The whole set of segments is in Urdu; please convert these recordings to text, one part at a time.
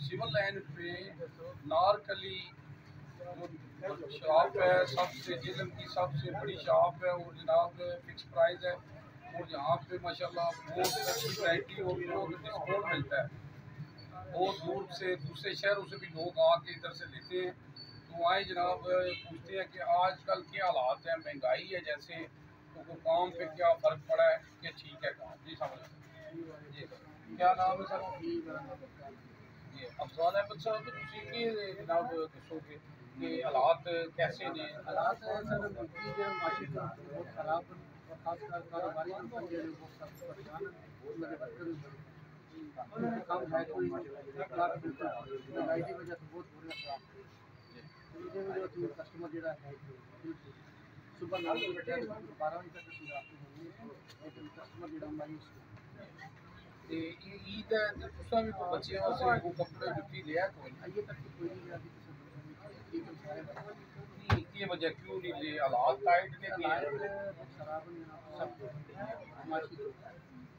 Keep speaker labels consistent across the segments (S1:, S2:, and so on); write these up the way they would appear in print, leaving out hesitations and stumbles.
S1: سول لائن پہ نارکلی شاپ ہے، سب سے جلم کی سب سے بڑی شاپ ہے، اور جناب فکس پرائز ہے، اور یہاں پہ ماشاءاللہ بہت اچھی ورائٹی اور بہت ڈسکاؤنٹ ملتا ہے۔ بہت دور سے دوسرے شہروں سے بھی لوگ آ کے ادھر سے لیتے ہیں، تو آئے جناب پوچھتے ہیں کہ آج کل کیا حالات ہیں، مہنگائی ہے جیسے، تو کام پہ کیا فرق پڑا ہے کہ ٹھیک ہے کام جی سمجھ جی سر کیا نام ہے سر جی افضال احمد صاحب تسی کی جناب دسو گے کہ حالات کیسے نے
S2: حالات سر معاشی بہت خراب ہیں، اور خاص کر کاروباری لوگ جو بہت سخت پریشان ہیں، میرے ورکر کام ہے کوئی مہنگائی کی وجہ سے بہت برے اثرات ہیں۔ کسٹمر جڑا ہے صبح 9 بجے 12 بجے تک رات کو لیکن کسٹمر جڑا مایوس
S1: عید ہے تو تساں بھی کوئی بچے واسطے وہ کپڑے جُتی لیا کوئی
S2: آئیے تک تو کوئی نہیں آتی
S1: کی وجہ کیوں نہیں لے حالات ٹائٹ نے
S2: بہت خراب ہیں سب معاشی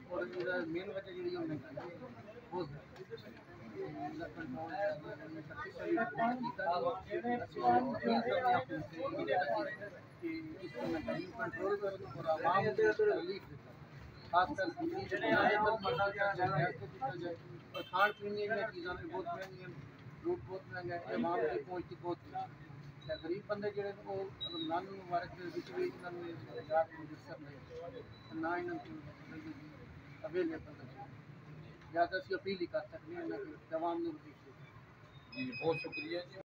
S2: اور مین وجہ جڑی ہے مہنگائی بہت کنٹرول اور عوام ریلیف دیتا خاص کر کھان پینے میں چیزاں بہت مہنگی ہیں، فروٹ بہت مہنگا ہے، عوام کی پہنچتی بہت غریب بندے جڑے وہ رمضان مبارک میسر نہیں نہ اویلیبل زیادہ اپیل ہی کر سکتے ہیں عوام
S1: جی بہت شکریہ جی۔